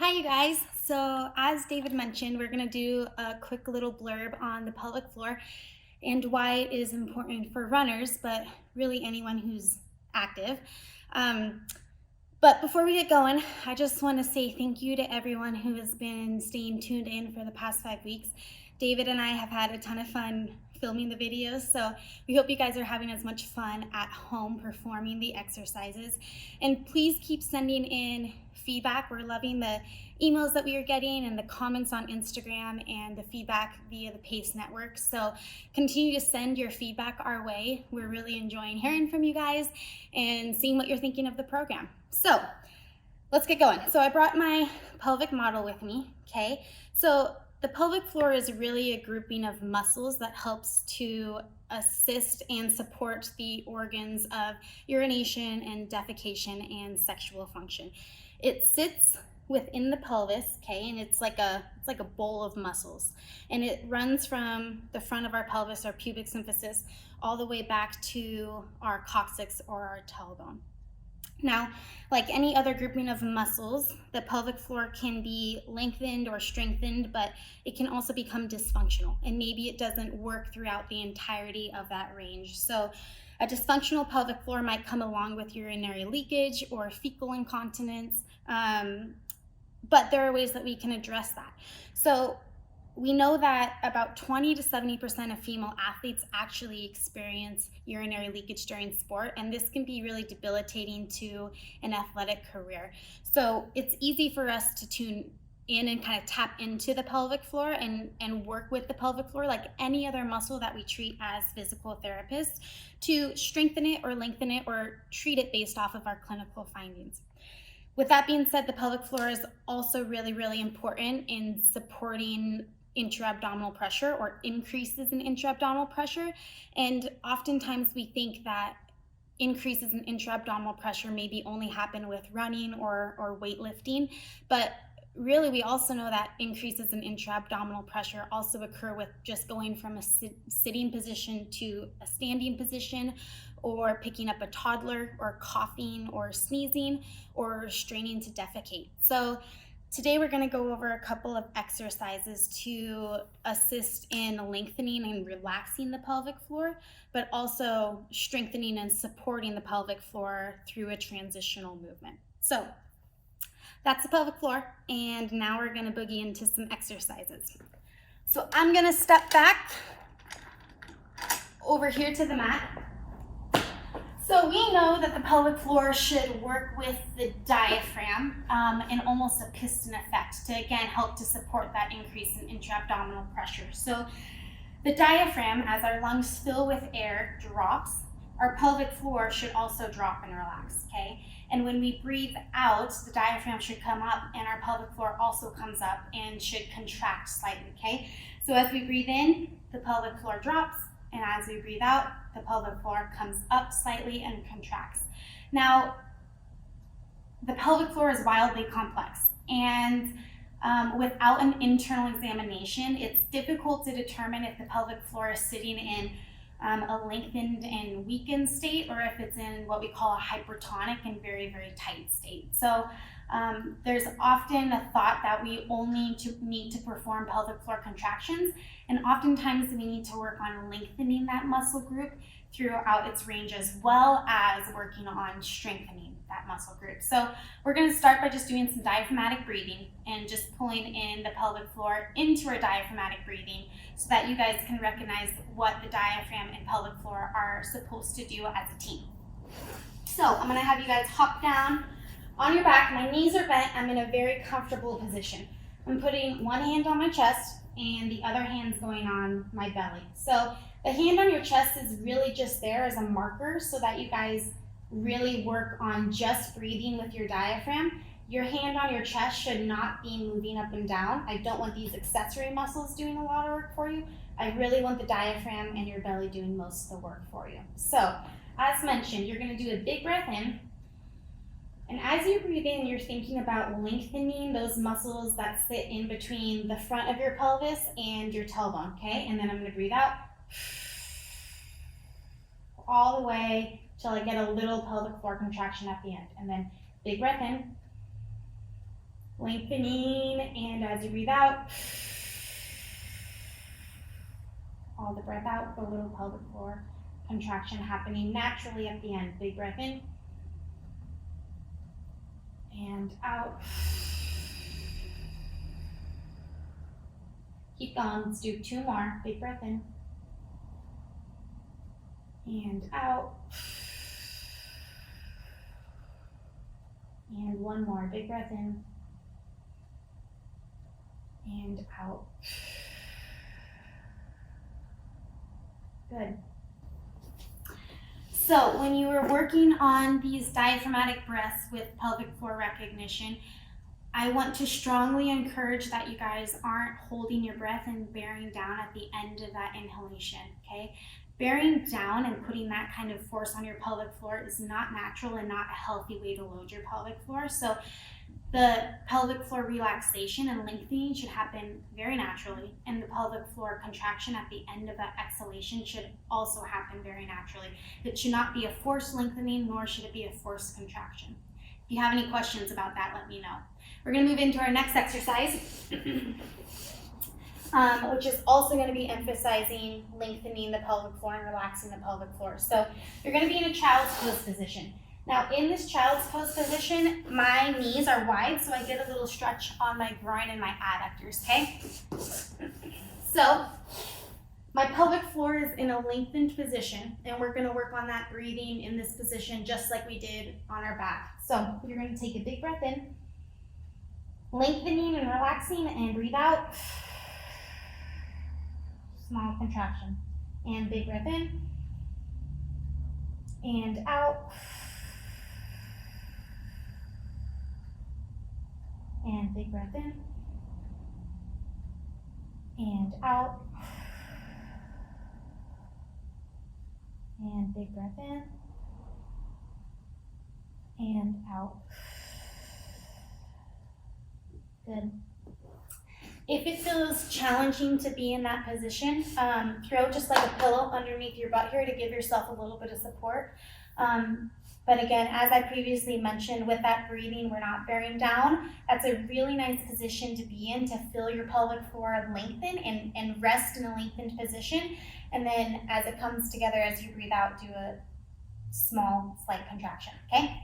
Hi, you guys. So, as David mentioned, we're going to do a quick little blurb on the pelvic floor and why it is important for runners, but really anyone who's active. Um, but before we get going, I just want to say thank you to everyone who has been staying tuned in for the past 5 weeks. David and I have had a ton of fun filming the videos, so we hope you guys are having as much fun at home performing the exercises. And please keep sending in feedback. We're loving the emails that we are getting and the comments on Instagram and the feedback via the PACE network. So continue to send your feedback our way. We're really enjoying hearing from you guys and seeing what you're thinking of the program. So let's get going. So I brought my pelvic model with me, okay? So the pelvic floor is really a grouping of muscles that helps to assist and support the organs of urination and defecation and sexual function. It sits within the pelvis, okay, and it's like a bowl of muscles, and it runs from the front of our pelvis, our pubic symphysis, all the way back to our coccyx or our tailbone. Now, like any other grouping of muscles, the pelvic floor can be lengthened or strengthened, but it can also become dysfunctional, and maybe it doesn't work throughout the entirety of that range. So a dysfunctional pelvic floor might come along with urinary leakage or fecal incontinence, but there are ways that we can address that. So we know that about 20 to 70% of female athletes actually experience urinary leakage during sport, and this can be really debilitating to an athletic career. So it's easy for us to tune in and kind of tap into the pelvic floor and work with the pelvic floor like any other muscle that we treat as physical therapists to strengthen it or lengthen it or treat it based off of our clinical findings. With that being said, the pelvic floor is also really, really important in supporting intra-abdominal pressure or increases in intra-abdominal pressure. And oftentimes we think that increases in intra-abdominal pressure maybe only happen with running or weightlifting, but really we also know that increases in intra-abdominal pressure also occur with just going from a sitting position to a standing position, or picking up a toddler, or coughing or sneezing, or straining to defecate. So today we're going to go over a couple of exercises to assist in lengthening and relaxing the pelvic floor, but also strengthening and supporting the pelvic floor through a transitional movement. So that's the pelvic floor, and now we're going to boogie into some exercises. So I'm going to step back over here to the mat. So we know that the pelvic floor should work with the diaphragm in almost a piston effect to, again, help to support that increase in intra-abdominal pressure. So the diaphragm, as our lungs fill with air, drops. Our pelvic floor should also drop and relax, okay? And when we breathe out, the diaphragm should come up and our pelvic floor also comes up and should contract slightly, okay? So as we breathe in, the pelvic floor drops, and as we breathe out, the pelvic floor comes up slightly and contracts. Now, the pelvic floor is wildly complex, and without an internal examination, it's difficult to determine if the pelvic floor is sitting in a lengthened and weakened state, or if it's in what we call a hypertonic and very, very tight state. So there's often a thought that we only need to perform pelvic floor contractions, and oftentimes we need to work on lengthening that muscle group throughout its range, as well as working on strengthening that muscle group. So we're going to start by just doing some diaphragmatic breathing and just pulling in the pelvic floor into our diaphragmatic breathing so that you guys can recognize what the diaphragm and pelvic floor are supposed to do as a team. So I'm going to have you guys hop down on your back. My knees are bent. I'm in a very comfortable position. I'm putting one hand on my chest and the other hand's going on my belly. So the hand on your chest is really just there as a marker so that you guys really work on just breathing with your diaphragm. Your hand on your chest should not be moving up and down. I don't want these accessory muscles doing a lot of work for you. I really want the diaphragm and your belly doing most of the work for you. So, as mentioned, you're going to do a big breath in. And as you breathe in, you're thinking about lengthening those muscles that sit in between the front of your pelvis and your tailbone, okay? And then I'm going to breathe out all the way till I get a little pelvic floor contraction at the end. And then big breath in. lengthening, and as you breathe out, all the breath out, the little pelvic floor contraction happening naturally at the end. Big breath in and out. Keep going. Let's do 2 more. Big breath in and out. And 1 more. Big breath in and out. Good. So when you were working on these diaphragmatic breaths with pelvic floor recognition, I want to strongly encourage that you guys aren't holding your breath and bearing down at the end of that inhalation, okay? Bearing down and putting that kind of force on your pelvic floor is not natural and not a healthy way to load your pelvic floor. So the pelvic floor relaxation and lengthening should happen very naturally, and the pelvic floor contraction at the end of that exhalation should also happen very naturally. It should not be a forced lengthening, nor should it be a forced contraction. If you have any questions about that, let me know. We're going to move into our next exercise, which is also going to be emphasizing lengthening the pelvic floor and relaxing the pelvic floor. So you're going to be in a child's pose position. Now in this child's pose position, my knees are wide, so I get a little stretch on my groin and my adductors, okay? So my pelvic floor is in a lengthened position, and we're going to work on that breathing in this position just like we did on our back. So you're going to take a big breath in, lengthening and relaxing, and breathe out. Small contraction. And big breath in and out. And big breath in and out. And big breath in and out. Good. If it feels challenging to be in that position, throw just like a pillow underneath your butt here to give yourself a little bit of support. But again, as I previously mentioned, with that breathing, we're not bearing down. That's a really nice position to be in, to feel your pelvic floor lengthen and rest in a lengthened position. And then as it comes together, as you breathe out, do a small, slight contraction, okay?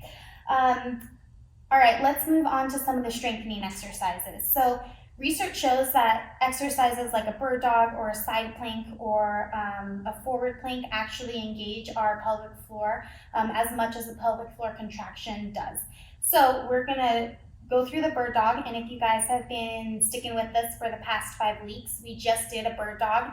All right, let's move on to some of the strengthening exercises. So research shows that exercises like a bird dog or a side plank or a forward plank actually engage our pelvic floor as much as the pelvic floor contraction does. So we're gonna go through the bird dog, and if you guys have been sticking with us for the past 5 weeks, we just did a bird dog.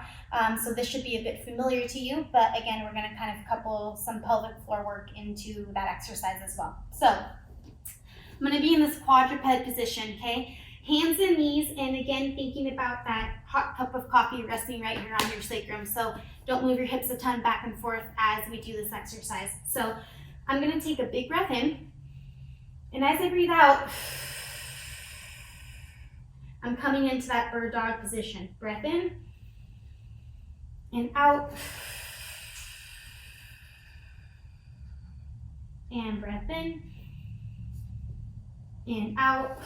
So this should be a bit familiar to you, but again, we're gonna kind of couple some pelvic floor work into that exercise as well. So I'm gonna be in this quadruped position, okay? Hands and knees, and again, thinking about that hot cup of coffee resting right here on your sacrum. So don't move your hips a ton back and forth as we do this exercise. So I'm gonna take a big breath in, and as I breathe out, I'm coming into that bird dog position. Breath in and out, and breath in and out.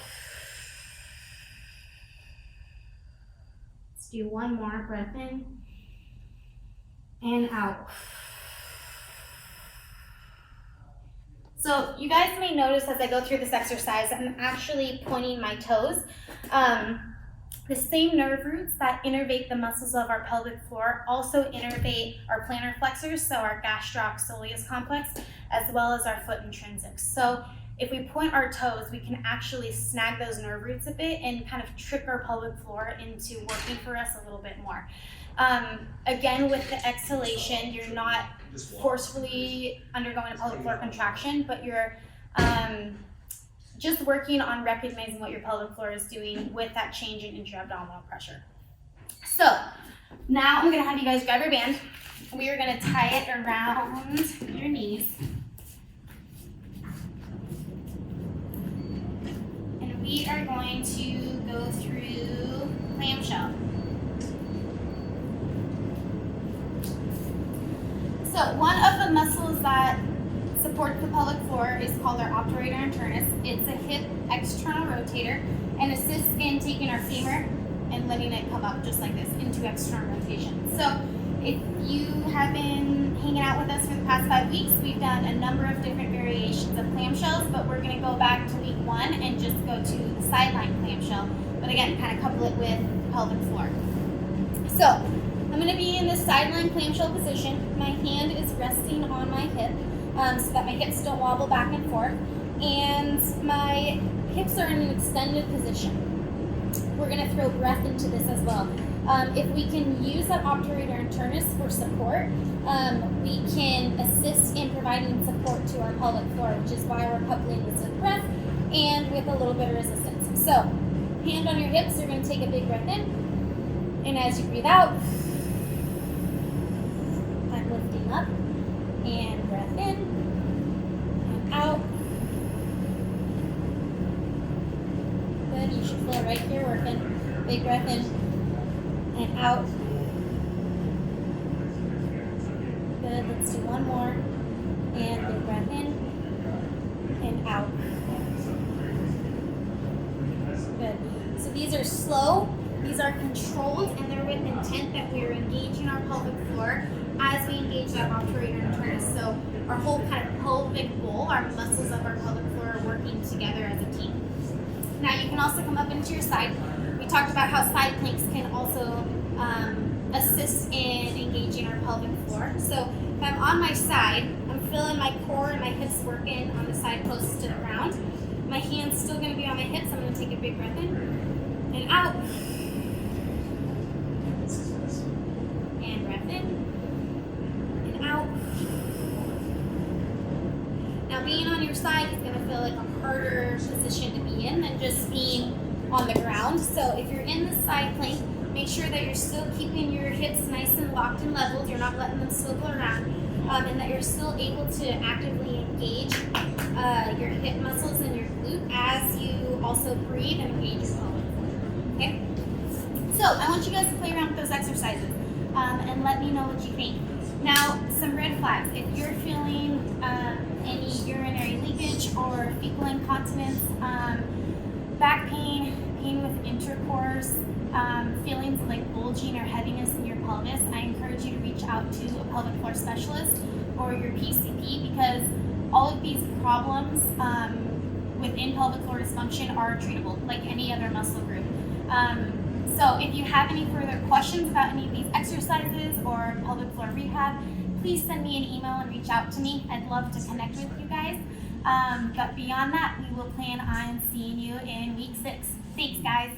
Let's do 1 more. Breath in and out. So you guys may notice as I go through this exercise, I'm actually pointing my toes. The same nerve roots that innervate the muscles of our pelvic floor also innervate our plantar flexors, so our gastrocsoleus complex, as well as our foot intrinsics. So if we point our toes, we can actually snag those nerve roots a bit and kind of trick our pelvic floor into working for us a little bit more. Again, with the exhalation, you're not forcefully undergoing a pelvic floor contraction, but you're just working on recognizing what your pelvic floor is doing with that change in intra-abdominal pressure. So now I'm gonna have you guys grab your band. We are gonna tie it around your knees. And we are going to go through clamshell. So one of the muscles that supports the pelvic floor is called our obturator internus. It's a hip external rotator and assists in taking our femur and letting it come up just like this into external rotation. So if you have been hanging out with us for the past 5 weeks, we've done a number of different variations of clamshells, but we're going to go back to week 1 and just go to the sideline clamshell. But again, kind of couple it with pelvic floor. So I'm going to be in this sideline clamshell position. My hand is resting on my hip so that my hips don't wobble back and forth. And my hips are in an extended position. We're going to throw breath into this as well. If we can use that obturator internus for support, we can assist in providing support to our pelvic floor, which is why we're coupling this with breath and with a little bit of resistance. So, hand on your hips, you're going to take a big breath in, and as you breathe out, I'm lifting up, and breath in, and out. Good, you should feel right here working. Big breath in, and out. Good, let's do one more. And big breath in and out. Good. So these are slow, these are controlled, and they're with intent that we are engaging our pelvic floor as we engage that obturator internus. So our whole kind of pelvic bowl, our muscles of our pelvic floor are working together as a team. Now you can also come up into your side. We talked about how side planks can also assist in engaging our pelvic floor. So if I'm on my side, I'm feeling my core and my hips working on the side closest to the ground. My hand's still going to be on my hips. I'm going to take a big breath in and out. And breath in and out. Now being on your side is going to feel like a harder position to be in than just being on the ground. So if you're in the side plank, make sure that you're still keeping your hips nice and locked and leveled. You're not letting them swivel around, and that you're still able to actively engage your hip muscles and your glute as you also breathe and engage your pelvic floor. Okay? So I want you guys to play around with those exercises and let me know what you think. Now, some red flags. If you're feeling any urinary leakage or fecal incontinence, back pain, pain with intercourse, feelings like bulging or heaviness in your pelvis, I encourage you to reach out to a pelvic floor specialist or your PCP, because all of these problems within pelvic floor dysfunction are treatable like any other muscle group. So if you have any further questions about any of these exercises or pelvic floor rehab, please send me an email and reach out to me. I'd love to connect with you guys. But beyond that, we will plan on seeing you in week 6. Thanks, guys.